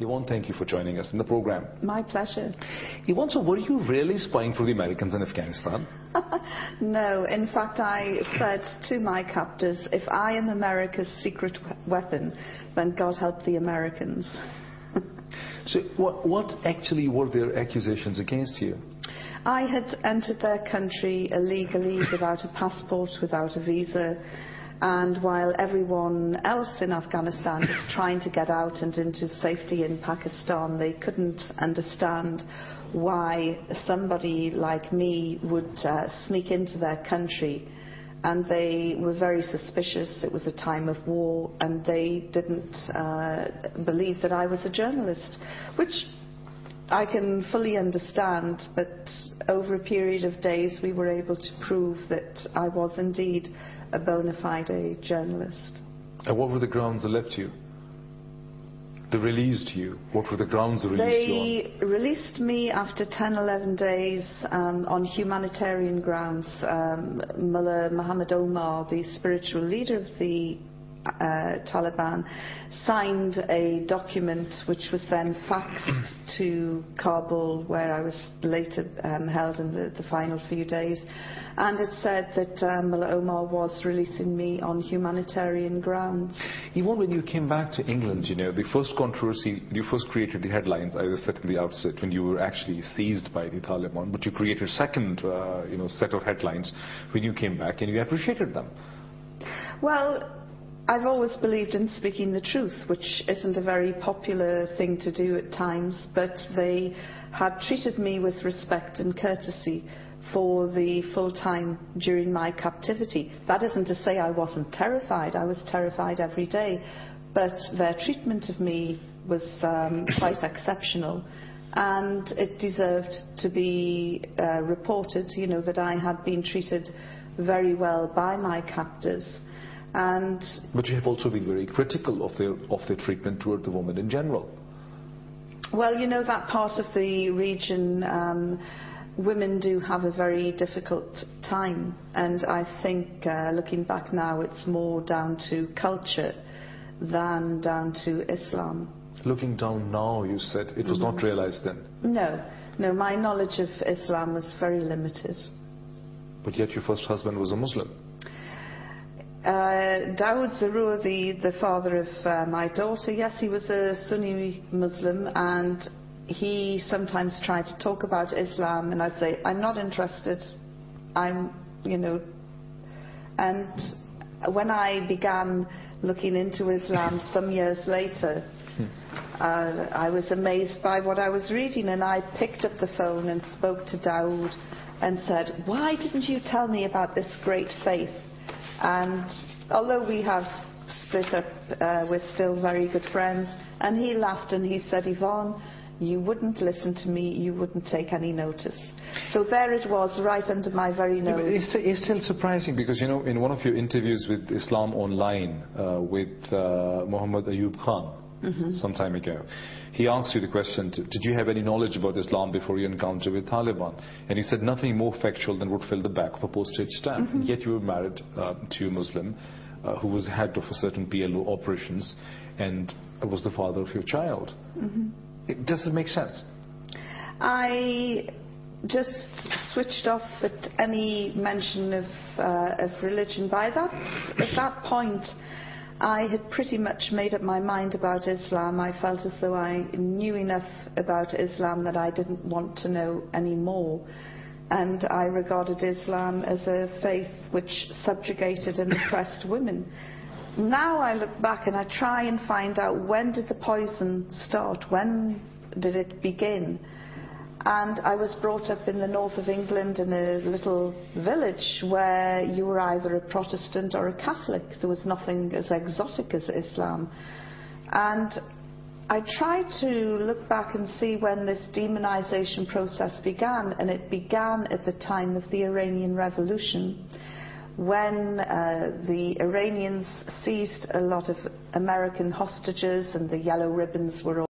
Yvonne, thank you for joining us in the program. My pleasure. Yvonne, so were you really spying for the Americans in Afghanistan? No, in fact I said to my captors, if I am America's secret weapon, then God help the Americans. So what actually were their accusations against you? I had entered their country illegally, without a passport, without a visa, and while everyone else in Afghanistan was trying to get out and into safety in Pakistan, they couldn't understand why somebody like me would sneak into their country. And they were very suspicious. It was a time of war, and they didn't believe that I was a journalist, which I can fully understand. But over a period of days we were able to prove that I was indeed a bona fide journalist. And what were the grounds they left you? They released you. What were the grounds they released you on? They released me after 10, 11 days on humanitarian grounds. Mullah Muhammad Omar, the spiritual leader of the Taliban, signed a document which was then faxed to Kabul, where I was later held in the final few days, and it said that Mullah Omar was releasing me on humanitarian grounds. Even when you came back to England, you know, the first controversy, you first created the headlines, as I said in the outset, when you were actually seized by the Taliban, but you created a second set of headlines when you came back, and you appreciated them. Well, I've always believed in speaking the truth, which isn't a very popular thing to do at times, but they had treated me with respect and courtesy for the full time during my captivity. That isn't to say I wasn't terrified. I was terrified every day, but their treatment of me was quite exceptional, and it deserved to be reported, you know, that I had been treated very well by my captors. But you have also been very critical of their treatment toward the women in general. Well, you know, that part of the region, women do have a very difficult time, and I think looking back now it's more down to culture than down to Islam. Looking down now, you said it was not realized then? No, my knowledge of Islam was very limited. But yet your first husband was a Muslim? Dawood Zarur, the father of my daughter, yes, he was a Sunni Muslim, and he sometimes tried to talk about Islam, and I'd say, I'm not interested, and when I began looking into Islam some years later, I was amazed by what I was reading, and I picked up the phone and spoke to Dawood and said, why didn't you tell me about this great faith? And although we have split up, we're still very good friends. And he laughed and he said, Yvonne, you wouldn't listen to me, you wouldn't take any notice. So there it was, right under my very nose. It's still surprising because, you know, in one of your interviews with Islam Online with Muhammad Ayub Khan some time ago, he asked you the question, did you have any knowledge about Islam before your encounter with Taliban? And you said nothing more factual than would fill the back of a postage stamp. And yet you were married to a Muslim who was head of a certain PLO operations and was the father of your child. Does it make sense? I just switched off at any mention of religion. At that point, I had pretty much made up my mind about Islam. I felt as though I knew enough about Islam that I didn't want to know any more. And I regarded Islam as a faith which subjugated and oppressed women. Now I look back and I try and find out, when did the poison start? When did it begin? And I was brought up in the north of England in a little village where you were either a Protestant or a Catholic. There was nothing as exotic as Islam. And I tried to look back and see when this demonization process began, and it began at the time of the Iranian Revolution, when the Iranians seized a lot of American hostages and the yellow ribbons were all